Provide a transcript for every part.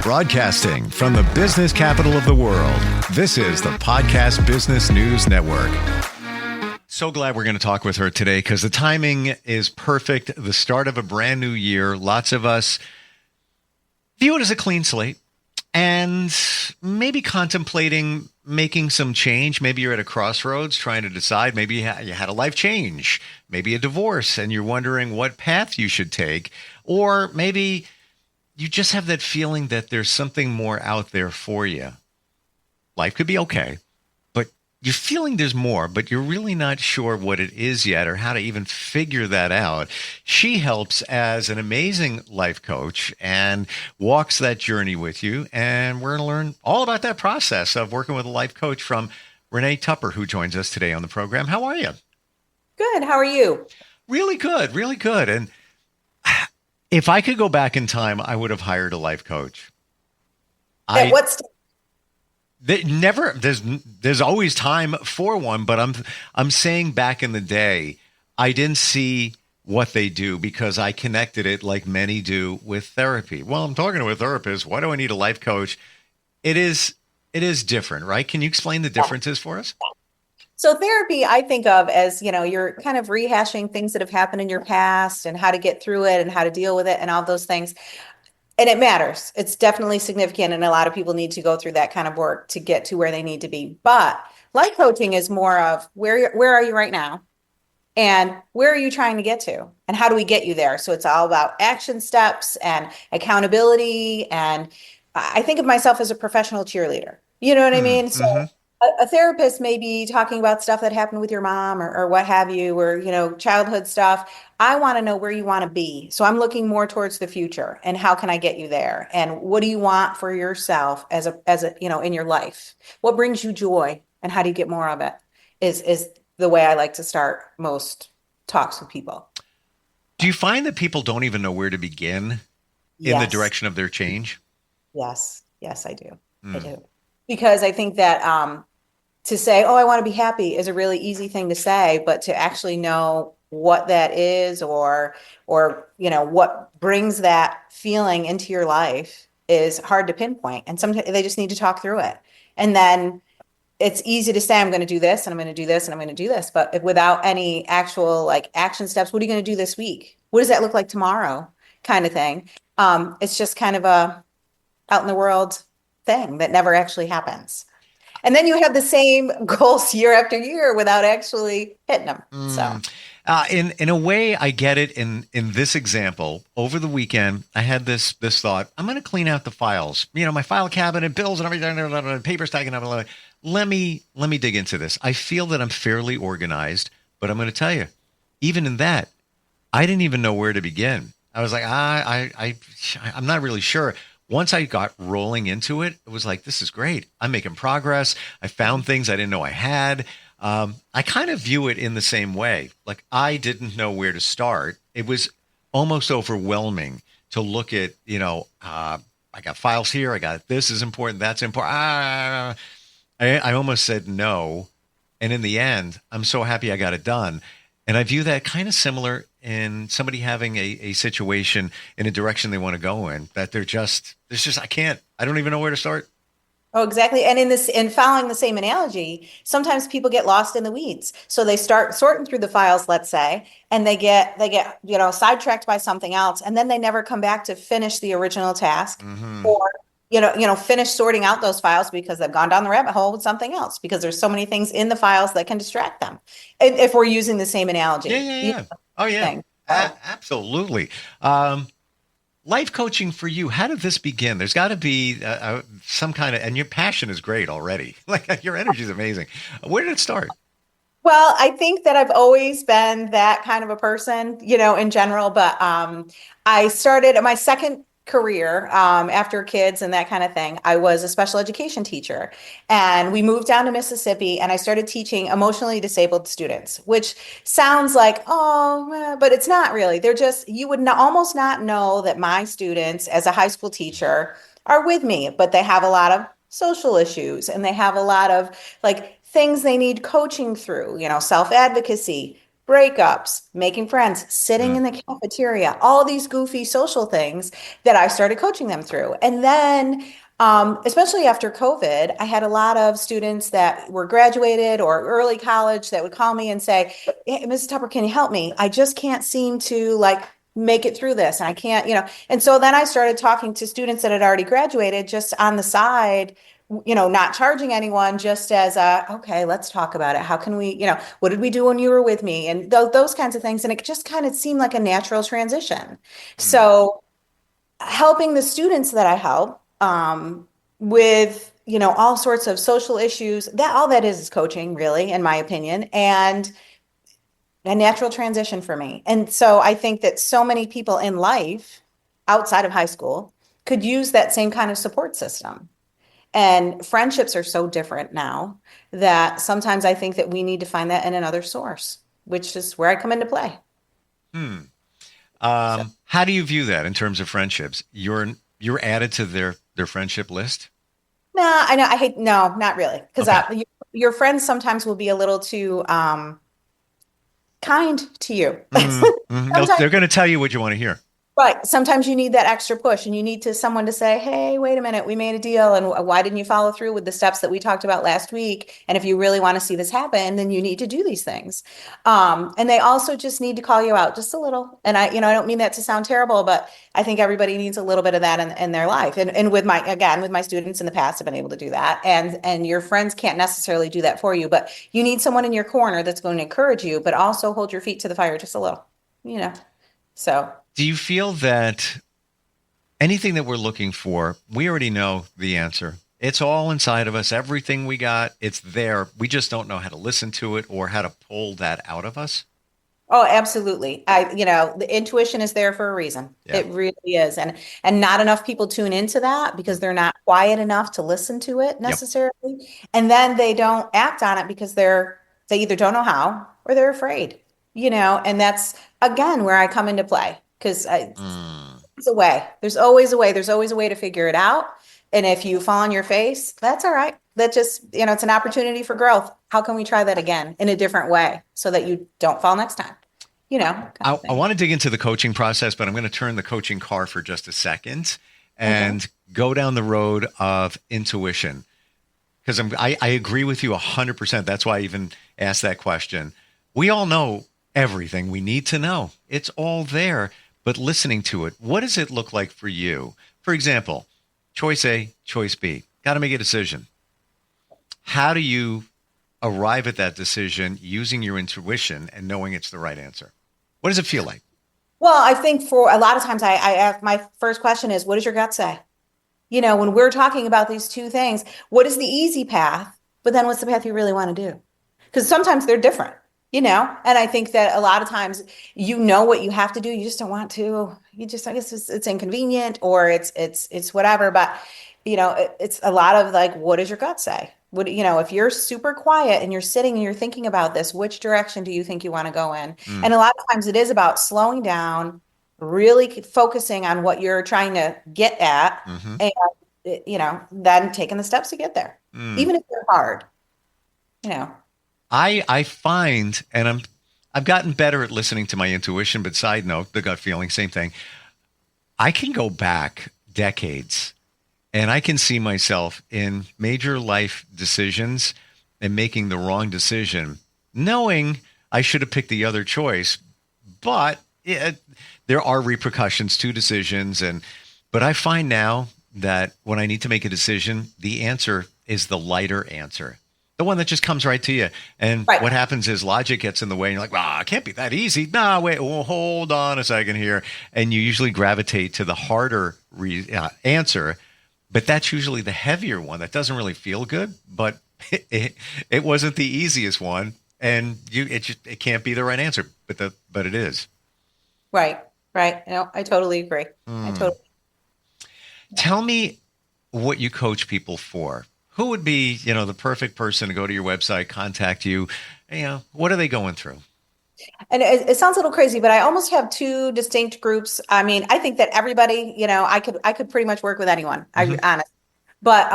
Broadcasting from the business capital of the world, this is the Podcast Business News Network. So glad we're going to talk with her today because the timing is perfect. The start of a brand new year. Lots of us view it as a clean slate and maybe contemplating making some change. Maybe you're at a crossroads trying to decide. Maybe you had a life change, maybe a divorce, and you're wondering what path you should take. Or maybe you just have that feeling that there's something more out there for you. Life could be okay, but you're feeling there's more, but you're really not sure what it is yet or how to even figure that out. She helps as an amazing life coach and walks that journey with you. And we're going to learn all about that process of working with a life coach from Renee Tupper, who joins us today on the program. How are you? Good. How are you? Really good. Really good. And if I could go back in time, I would have hired a life coach. At what stage? There's always time for one, but I'm saying back in the day, I didn't see what they do because I connected it like many do with therapy. Well, I'm talking to a therapist. Why do I need a life coach? It is different, right? Can you explain the differences for us? So therapy, I think of as, you're kind of rehashing things that have happened in your past and how to get through it and how to deal with it and all those things. And it matters. It's definitely significant. And a lot of people need to go through that kind of work to get to where they need to be. But life coaching is more of where are you right now? And where are you trying to get to? And how do we get you there? So it's all about action steps and accountability. And I think of myself as a professional cheerleader. You know what I mean? So a therapist may be talking about stuff that happened with your mom or what have you, or, childhood stuff. I want to know where you want to be. So I'm looking more towards the future and how can I get you there? And what do you want for yourself as a, in your life? What brings you joy and how do you get more of it is the way I like to start most talks with people. Do you find that people don't even know where to begin in the direction of their change? Yes, I do. I do. Because I think that, to say, I want to be happy is a really easy thing to say, but to actually know what that is or what brings that feeling into your life is hard to pinpoint. And sometimes they just need to talk through it. And then it's easy to say, I'm going to do this and I'm going to do this and I'm going to do this. But without any actual action steps, what are you going to do this week? What does that look like tomorrow? Kind of thing. It's just kind of a out in the world thing that never actually happens. And then you have the same goals year after year without actually hitting them. So, in a way, I get it. In this example, over the weekend, I had this thought: I'm going to clean out the files. My file cabinet, bills, and everything, paper stacking up. Let me dig into this. I feel that I'm fairly organized, but I'm going to tell you, even in that, I didn't even know where to begin. I was like, I'm not really sure. Once I got rolling into it, it was like, this is great. I'm making progress. I found things I didn't know I had. I kind of view it in the same way. Like I didn't know where to start. It was almost overwhelming to look at, I got files here. I got this is important. That's important. I almost said no. And in the end, I'm so happy I got it done. And I view that kind of similar in somebody having a situation in a direction they want to go in, that I don't even know where to start. Oh, exactly. And in following the same analogy, sometimes people get lost in the weeds. So they start sorting through the files, let's say, and they get sidetracked by something else. And then they never come back to finish the original task or finish sorting out those files because they've gone down the rabbit hole with something else because there's so many things in the files that can distract them. If we're using the same analogy. Yeah. Oh, yeah. Absolutely. Life coaching for you, how did this begin? There's got to be some kind of, and your passion is great already. Your energy is amazing. Where did it start? Well, I think that I've always been that kind of a person, in general, but I started my second career after kids and that kind of thing. I was a special education teacher and we moved down to Mississippi and I started teaching emotionally disabled students, which sounds like, but it's not really. They're just, you would almost not know that my students as a high school teacher are with me, but they have a lot of social issues and they have a lot of things they need coaching through, self-advocacy, breakups, making friends, sitting in the cafeteria, all these goofy social things that I started coaching them through. And then, especially after COVID, I had a lot of students that were graduated or early college that would call me and say, hey, Mrs. Tupper, can you help me? I just can't seem to like make it through this. And I can't, and so then I started talking to students that had already graduated just on the side, not charging anyone, just as okay, let's talk about it. How can we, what did we do when you were with me? And those kinds of things. And it just kind of seemed like a natural transition. So helping the students that I help with, all sorts of social issues, that all that is coaching, really, in my opinion, and a natural transition for me. And so I think that so many people in life outside of high school could use that same kind of support system. And friendships are so different now that sometimes I think that we need to find that in another source, which is where I come into play. How do you view that in terms of friendships? You're added to their friendship list? No, I know. No, not really. Because Okay. your friends sometimes will be a little too kind to you. Sometimes. They're going to tell you what you want to hear. Right. Sometimes you need that extra push and you need someone to say, hey, wait a minute, we made a deal. And why didn't you follow through with the steps that we talked about last week? And if you really want to see this happen, then you need to do these things. And they also just need to call you out just a little. And I don't mean that to sound terrible, but I think everybody needs a little bit of that in their life. And with my students in the past, I've been able to do that. And your friends can't necessarily do that for you, but you need someone in your corner that's going to encourage you, but also hold your feet to the fire just a little, so. Do you feel that anything that we're looking for, we already know the answer? It's all inside of us. Everything we got, it's there. We just don't know how to listen to it or how to pull that out of us. Oh, absolutely. The intuition is there for a reason. Yeah. It really is. And not enough people tune into that because they're not quiet enough to listen to it necessarily. Yep. And then they don't act on it because they either don't know how or they're afraid, and that's again where I come into play. Because there's a way. There's always a way. There's always a way to figure it out. And if you fall on your face, that's all right. That just, it's an opportunity for growth. How can we try that again in a different way so that you don't fall next time? I want to dig into the coaching process, but I'm going to turn the coaching car for just a second and go down the road of intuition. Because I agree with you 100%. That's why I even asked that question. We all know everything we need to know. It's all there. But listening to it, what does it look like for you? For example, choice A, choice B. Got to make a decision. How do you arrive at that decision using your intuition and knowing it's the right answer? What does it feel like? Well, I think for a lot of times I ask, my first question is, what does your gut say? When we're talking about these two things, what is the easy path? But then what's the path you really want to do? Because sometimes they're different. And I think that a lot of times, what you have to do, you just don't want to, I guess it's inconvenient or it's whatever. But, it's a lot of like, what does your gut say? If you're super quiet and you're sitting and you're thinking about this, which direction do you think you want to go in? And a lot of times it is about slowing down, really focusing on what you're trying to get at and, then taking the steps to get there, even if they're hard, I find, and I've gotten better at listening to my intuition, but side note, the gut feeling, same thing. I can go back decades and I can see myself in major life decisions and making the wrong decision, knowing I should have picked the other choice, but there are repercussions to decisions. But I find now that when I need to make a decision, the answer is the lighter answer. The one that just comes right to you. And what happens is logic gets in the way and you're like, it can't be that easy. No, wait, hold on a second here. And you usually gravitate to the harder answer, but that's usually the heavier one. That doesn't really feel good, but it wasn't the easiest one. And it can't be the right answer, but it is. Right. I totally agree. Tell me what you coach people for. Who would be, the perfect person to go to your website, contact you? What are they going through? And it sounds a little crazy, but I almost have two distinct groups. I mean, I think that everybody, I could pretty much work with anyone. I'll be honest. But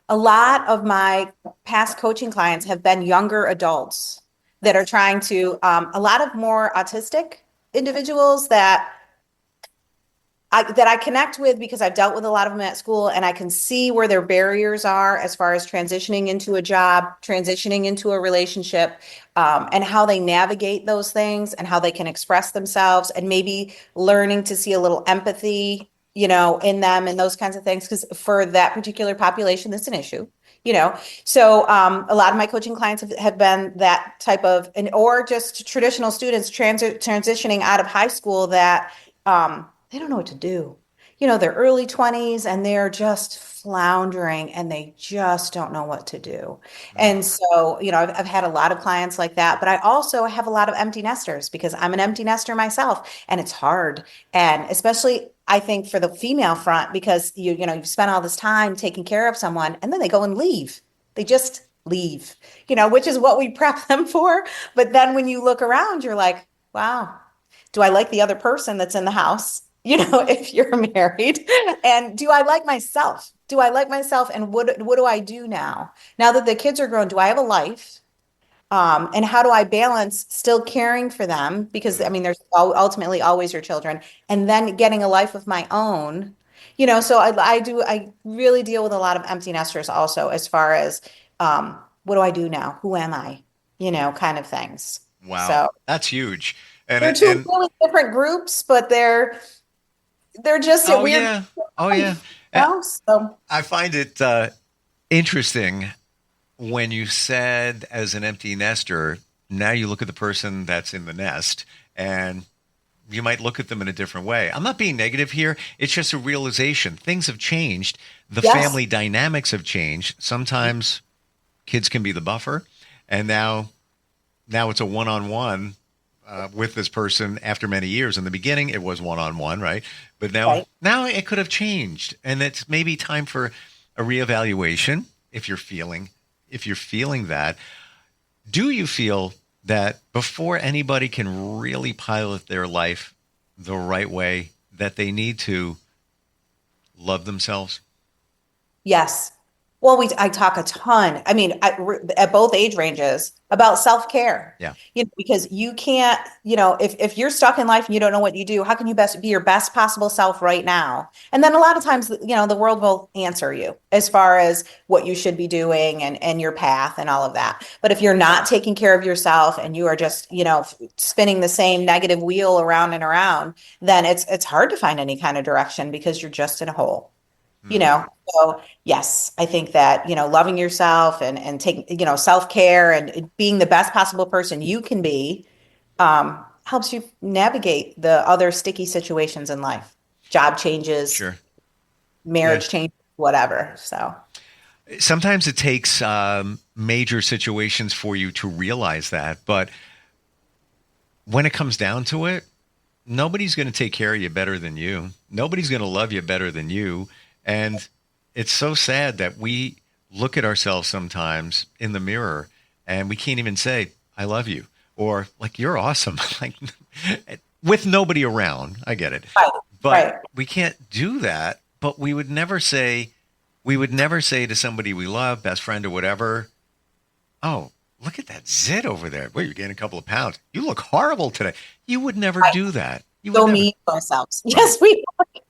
a lot of my past coaching clients have been younger adults that are trying to, a lot of more autistic individuals that I connect with because I've dealt with a lot of them at school, and I can see where their barriers are as far as transitioning into a job, transitioning into a relationship, and how they navigate those things and how they can express themselves, and maybe learning to see a little empathy, in them and those kinds of things. Because for that particular population, that's an issue. So a lot of my coaching clients have been that type of, or just traditional students transitioning out of high school that they don't know what to do. They're early 20s and they're just floundering and they just don't know what to do. Mm. And so, I've had a lot of clients like that, but I also have a lot of empty nesters because I'm an empty nester myself, and it's hard. And especially I think for the female front, because you've spent all this time taking care of someone and then they go and leave. They just leave, which is what we prep them for. But then when you look around, you're like, wow, do I like the other person that's in the house? If you're married, and do I like myself? Do I like myself? And what do I do now? Now that the kids are grown, do I have a life? And how do I balance still caring for them? Because I mean, there's ultimately always your children, and then getting a life of my own. So I really deal with a lot of empty nesters also, as far as what do I do now? Who am I? Kind of things. Wow, So that's huge. they're two really different groups, but they're just a Oh weird. yeah, oh yeah. So I find it interesting when you said, as an empty nester, now you look at the person that's in the nest and you might look at them in a different way. I'm not being negative here. It's just a realization. Things have changed. The yes, family dynamics have changed. Sometimes kids can be the buffer, and now it's a one-on-one with this person after many years. In the beginning, it was one-on-one, right? But now, right. now it could have changed, and it's maybe time for a reevaluation. If you're feeling that, do you feel that before anybody can really pilot their life the right way, that they need to love themselves? Yes. Well, I talk a ton. I mean, at both age ranges about self-care. Yeah, Because you can't, if you're stuck in life and you don't know what you do, how can you best be your best possible self right now? And then a lot of times, the world will answer you as far as what you should be doing and your path and all of that. But if you're not taking care of yourself and you are just, spinning the same negative wheel around and around, then it's hard to find any kind of direction because you're just in a hole. hmm, So yes, I think that, loving yourself and taking, self-care and being the best possible person you can be, helps you navigate the other sticky situations in life, job changes, sure. Yeah. marriage changes, whatever. So Sometimes it takes major situations for you to realize that, but when it comes down to it, nobody's going to take care of you better than you. Nobody's going to love you better than you. And it's so sad that we look at ourselves sometimes in the mirror and we can't even say, I love you, or like, you're awesome. Like, with nobody around. I get it. right, But right, we can't do that. But we would never say to somebody we love, best friend or whatever, oh, look at that zit over there. Well, you're gaining a couple of pounds. You look horrible today. You would never right. do that. You would So never. mean to ourselves. Right. Yes,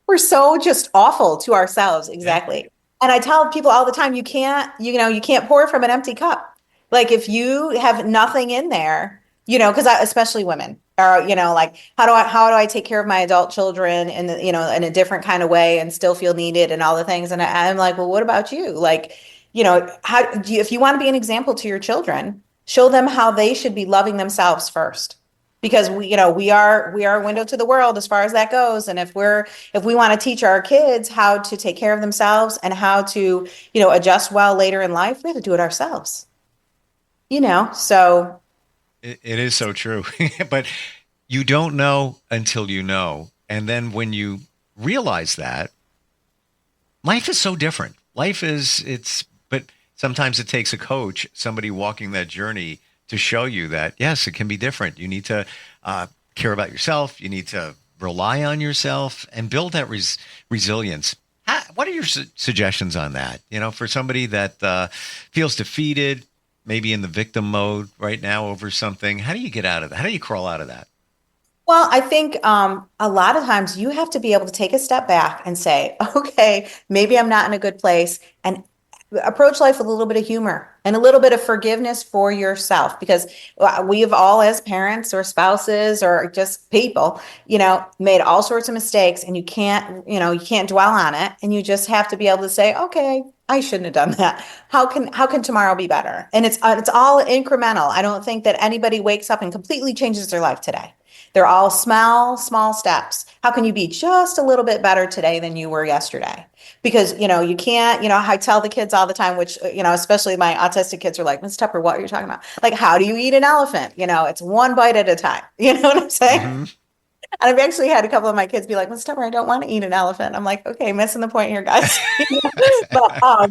we're so just awful to ourselves. Yeah. Exactly. And I tell people all the time, you can't pour from an empty cup. Like if you have nothing in there, because especially women are, like how do I take care of my adult children in in a different kind of way and still feel needed and all the things. And I'm like, well, what about you? Like, how do you, if you want to be an example to your children, show them how they should be loving themselves first. Because we are a window to the world as far as that goes. And if we want to teach our kids how to take care of themselves and how to, adjust well later in life, we have to do it ourselves. So It is so true. But you don't know until you know. And then when you realize that, life is so different. But sometimes it takes a coach, somebody walking that journey to show you that, yes, it can be different. You need to care about yourself. You need to rely on yourself and build that resilience. What are your suggestions on that? For somebody that feels defeated, maybe in the victim mode right now over something. How do you get out of that? How do you crawl out of that? Well, I think a lot of times you have to be able to take a step back and say, okay, maybe I'm not in a good place, and approach life with a little bit of humor and a little bit of forgiveness for yourself, because we have all, as parents or spouses or just people, made all sorts of mistakes, and you can't dwell on it, and you just have to be able to say, okay, I shouldn't have done that. How can tomorrow be better? And it's all incremental. I don't think that anybody wakes up and completely changes their life today. They're all small steps. How can you be just a little bit better today than you were yesterday? Because, you can't, I tell the kids all the time, which, especially my autistic kids are like, Miss Tupper, what are you talking about? Like, how do you eat an elephant? It's one bite at a time. You know what I'm saying? Hmm. And I've actually had a couple of my kids be like, Miss Tupper, I don't want to eat an elephant. I'm like, okay, missing the point here, guys. But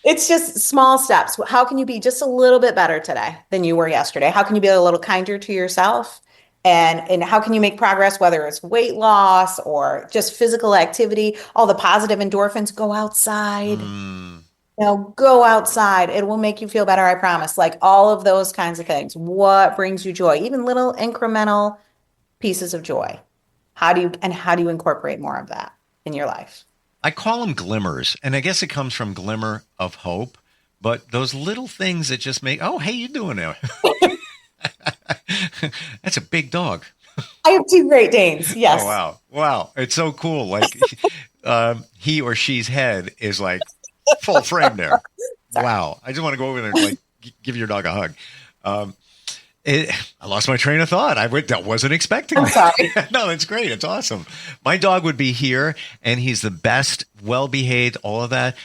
it's just small steps. How can you be just a little bit better today than you were yesterday? How can you be a little kinder to yourself? And how can you make progress, whether it's weight loss or just physical activity, all the positive endorphins, go outside, Mm. go outside. It will make you feel better, I promise. Like all of those kinds of things. What brings you joy? Even little incremental pieces of joy. How do you incorporate more of that in your life? I call them glimmers, and I guess it comes from glimmer of hope. But those little things that just make, oh, hey, you doing there? That's a big dog. I have two Great Danes. Oh Yes. wow, wow! It's so cool. Like he or she's head is like full frame there. Sorry. Wow! I just want to go over there and like give your dog a hug. Um, I lost my train of thought. I wasn't expecting I'm sorry. that. No, it's great. It's awesome. My dog would be here, and he's the best, well behaved, all of that.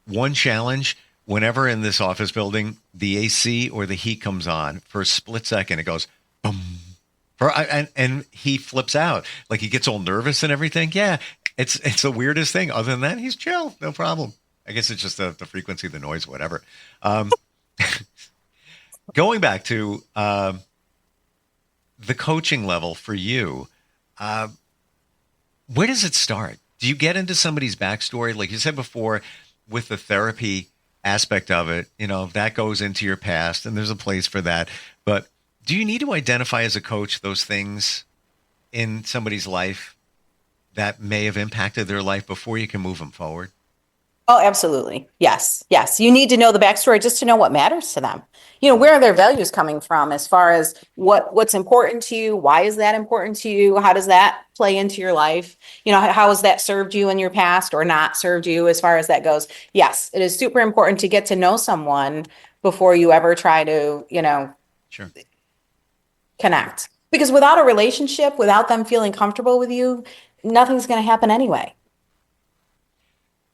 One challenge: whenever in this office building, the AC or the heat comes on for a split second, it goes boom. And he flips out, like he gets all nervous and everything. Yeah, it's the weirdest thing. Other than that, he's chill, no problem. I guess it's just the frequency, the noise, whatever. Um, Going back to the coaching level for you, uh, where does it start? Do you get into somebody's backstory, like you said before, with the therapy aspect of it? That goes into your past, and there's a place for that, but do you need to identify as a coach those things in somebody's life that may have impacted their life before you can move them forward? Oh, absolutely. Yes. Yes. You need to know the backstory just to know what matters to them. Where are their values coming from as far as what's important to you? Why is that important to you? How does that play into your life? How has that served you in your past or not served you as far as that goes? Yes, it is super important to get to know someone before you ever try to, Sure. connect. Because without a relationship, without them feeling comfortable with you, nothing's going to happen anyway.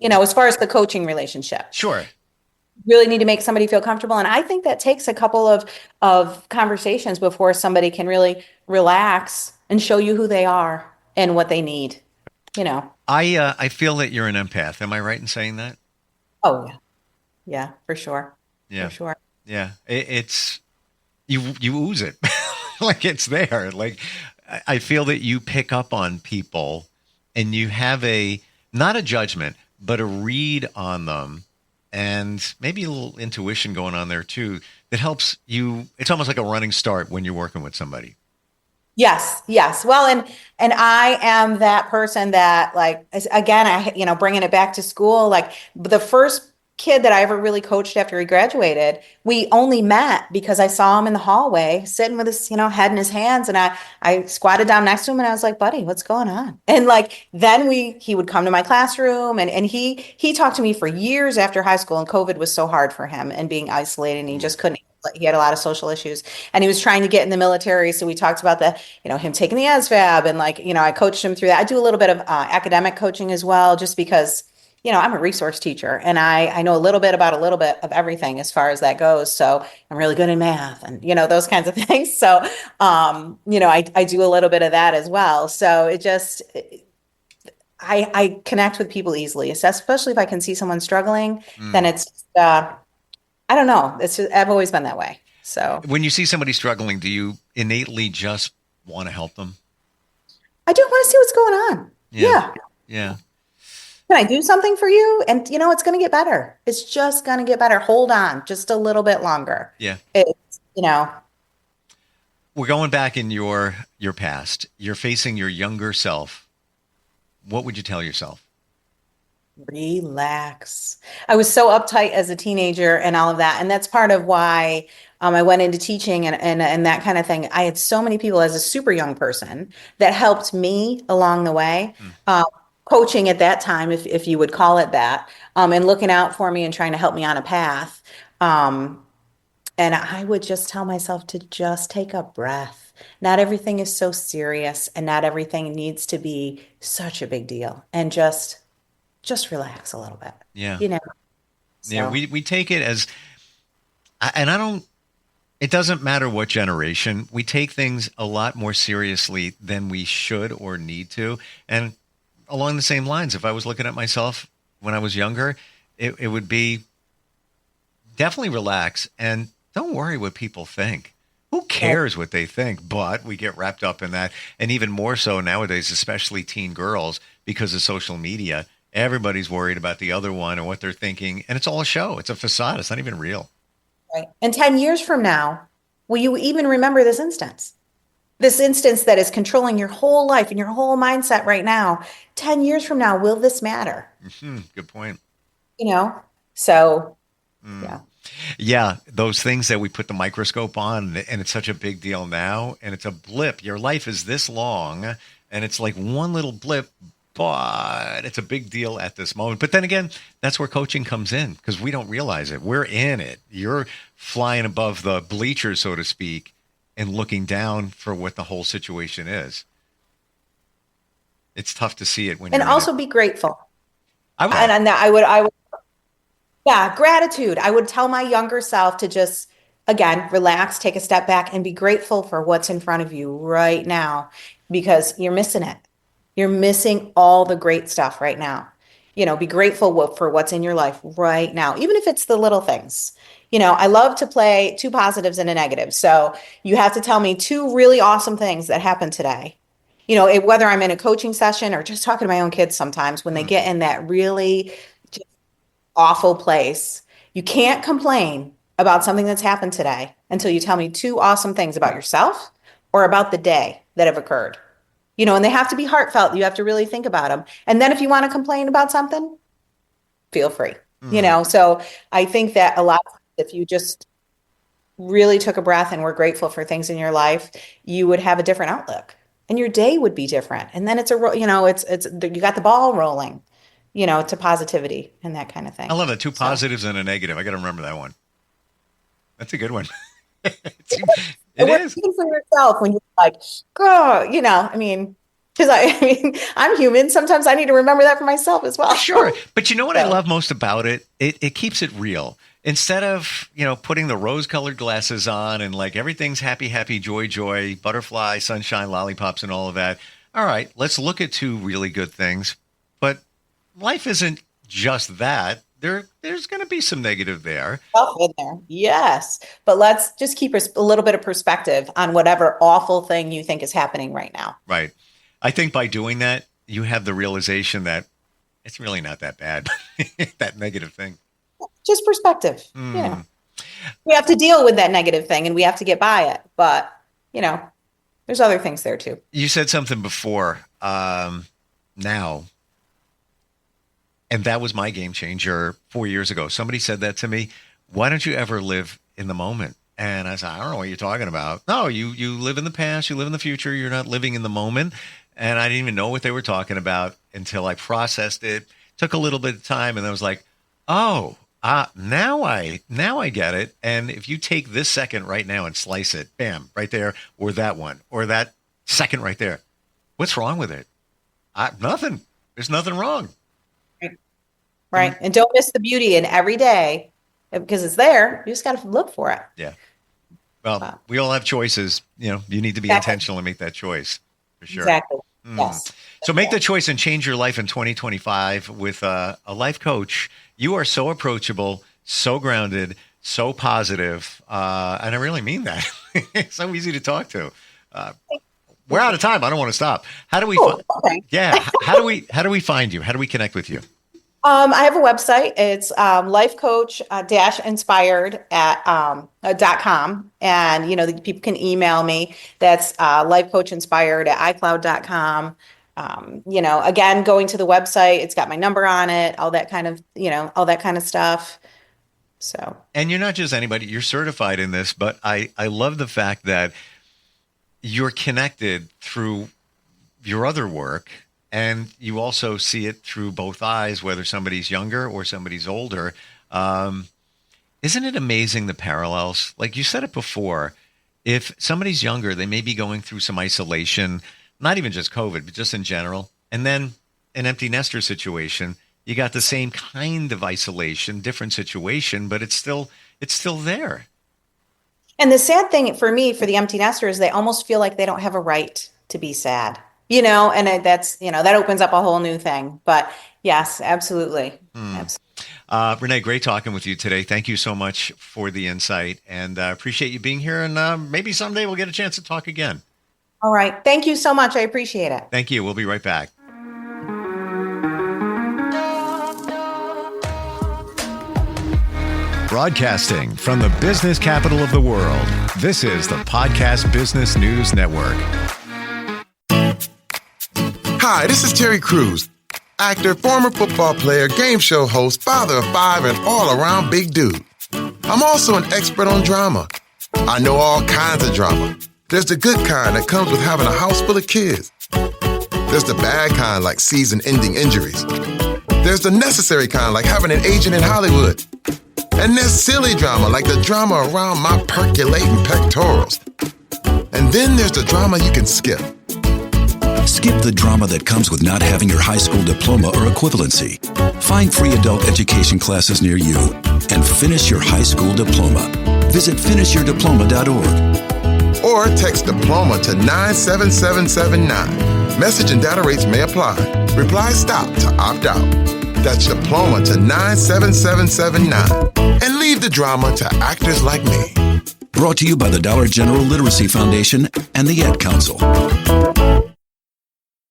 As far as the coaching relationship, Sure. really need to make somebody feel comfortable. And I think that takes a couple of conversations before somebody can really relax and show you who they are and what they need, you know. I feel that you're an empath. Am I right in saying that? Oh yeah. Yeah, for sure. For Yeah. sure. Yeah. It's you ooze it. Like it's there. Like I feel that you pick up on people and you have not a judgment, but a read on them, and maybe a little intuition going on there too that helps you. It's almost like a running start when you're working with somebody. Yes, yes. Well, and I am that person that, like, again, bringing it back to school, like the first kid that I ever really coached after he graduated, we only met because I saw him in the hallway sitting with his, head in his hands, and I squatted down next to him and I was like, buddy, what's going on? And like then he would come to my classroom, and he talked to me for years after high school, and COVID was so hard for him and being isolated, and he Ooh. just couldn't. He had a lot of social issues, and he was trying to get in the military. So we talked about him taking the ASVAB, and I coached him through that. I do a little bit of academic coaching as well, just because, I'm a resource teacher, and I know a little bit about a little bit of everything as far as that goes. So I'm really good in math and, those kinds of things. So, I do a little bit of that as well. So I connect with people easily, especially if I can see someone struggling, then Mm. I don't know. I've always been that way. So When you see somebody struggling, do you innately just want to help them? I do want to see what's going on. Yeah. Yeah. Yeah. can I do something for you? And it's going to get better. It's just going to get better. Hold on just a little bit longer. Yeah. It's, We're going back in your past. You're facing your younger self. What would you tell yourself? relax. I was so uptight as a teenager and all of that. And that's part of why I went into teaching and that kind of thing. I had so many people as a super young person that helped me along the way. Coaching at that time, if you would call it that, and looking out for me and trying to help me on a path. And I would just tell myself to just take a breath. Not everything is so serious and not everything needs to be such a big deal. And just relax a little bit. Yeah. Yeah, So we take it as, and I don't, it doesn't matter what generation, we take things a lot more seriously than we should or need to. And along the same lines, if I was looking at myself when I was younger, it would be definitely relax and don't worry what people think. Who cares what they think? But we get wrapped up in that. And even more so nowadays, especially teen girls, because of social media, everybody's worried about the other one and what they're thinking. And it's all a show. It's a facade. It's not even real. right. And 10 years from now, will you even remember this instance? This instance that is controlling your whole life and your whole mindset right now. 10 years from now, will this matter? Good point. So yeah. Yeah, those things that we put the microscope on, and it's such a big deal now, and it's a blip. Your life is this long, and it's like one little blip, but it's a big deal at this moment. But then again, that's where coaching comes in because we don't realize it. We're in it. You're flying above the bleachers, so to speak, and looking down for what the whole situation is. It's tough to see it when And you're in also it. be grateful. I would. And I would, yeah, gratitude. I would tell my younger self to just, again, relax, take a step back, and be grateful for what's in front of you right now because you're missing it. You're missing all the great stuff right now. Be grateful for what's in your life right now, even if it's the little things. I love to play two positives and a negative. So you have to tell me two really awesome things that happened today. Whether I'm in a coaching session or just talking to my own kids sometimes when they get in that really awful place. You can't complain about something that's happened today until you tell me two awesome things about yourself or about the day that have occurred. And they have to be heartfelt. You have to really think about them. And then if you want to complain about something, feel free. So I think that a lot of times if you just really took a breath and were grateful for things in your life, you would have a different outlook and your day would be different. And then it's you got the ball rolling. To positivity and that kind of thing. I love that. Two positives and a negative. I got to remember that one. That's a good one. It is. Even for yourself when you're like, girl, because I'm human. Sometimes I need to remember that for myself as well. Sure. But you know what I love most about it? It keeps it real. Instead of, putting the rose-colored glasses on and like everything's happy, happy, joy, joy, butterfly, sunshine, lollipops, and all of that. All right, let's look at two really good things. But life isn't just that. There's going to be some negative there. Stuff in there. Yes. But let's just keep a little bit of perspective on whatever awful thing you think is happening right now. Right. I think by doing that, you have the realization that it's really not that bad, that negative thing. Just perspective. We have to deal with that negative thing and we have to get by it. But, there's other things there too. You said something before now. And that was my game changer 4 years ago. Somebody said that to me. Why don't you ever live in the moment? And I said, I don't know what you're talking about. No, you live in the past, you live in the future. You're not living in the moment. And I didn't even know what they were talking about until I processed it. Took a little bit of time. And I was like, oh, now I get it. And if you take this second right now and slice it, bam, right there, or that one, or that second right there, what's wrong with it? Nothing. There's nothing wrong. Right. And don't miss the beauty in every day because it's there. You just got to look for it. Yeah. Well, we all have choices. You need to be intentional and make that choice for sure. Exactly. Yes. So make the choice and change your life in 2025 with a life coach. You are so approachable, so grounded, so positive. And I really mean that. It's so easy to talk to. We're out of time. I don't want to stop. How do we? Okay. Yeah. How do we find you? How do we connect with you? I have a website. It's lifecoach-inspired at .com. And, people can email me. That's lifecoachinspired at icloud.com. Again, going to the website, it's got my number on it, all that kind of stuff. So. And you're not just anybody, you're certified in this, but I love the fact that you're connected through your other work. And you also see it through both eyes, whether somebody's younger or somebody's older. Isn't it amazing, the parallels? Like you said it before, if somebody's younger, they may be going through some isolation, not even just COVID, but just in general. And then an empty nester situation, you got the same kind of isolation, different situation, but it's still there. And the sad thing for me, for the empty nester, is they almost feel like they don't have a right to be sad. That opens up a whole new thing. But yes, absolutely. Renee, great talking with you today. Thank you so much for the insight, and appreciate you being here. And maybe someday we'll get a chance to talk again. All right. Thank you so much. I appreciate it. Thank you. We'll be right back. Broadcasting from the business capital of the world, this is the Podcast Business News Network. Hi, this is Terry Crews, actor, former football player, game show host, father of 5, and all-around big dude. I'm also an expert on drama. I know all kinds of drama. There's the good kind that comes with having a house full of kids. There's the bad kind, like season-ending injuries. There's the necessary kind, like having an agent in Hollywood. And there's silly drama, like the drama around my percolating pectorals. And then there's the drama you can skip. Skip the drama that comes with not having your high school diploma or equivalency. Find free adult education classes near you and finish your high school diploma. Visit finishyourdiploma.org. Or text diploma to 97779. Message and data rates may apply. Reply STOP to opt out. That's diploma to 97779. And leave the drama to actors like me. Brought to you by the Dollar General Literacy Foundation and the Ad Council.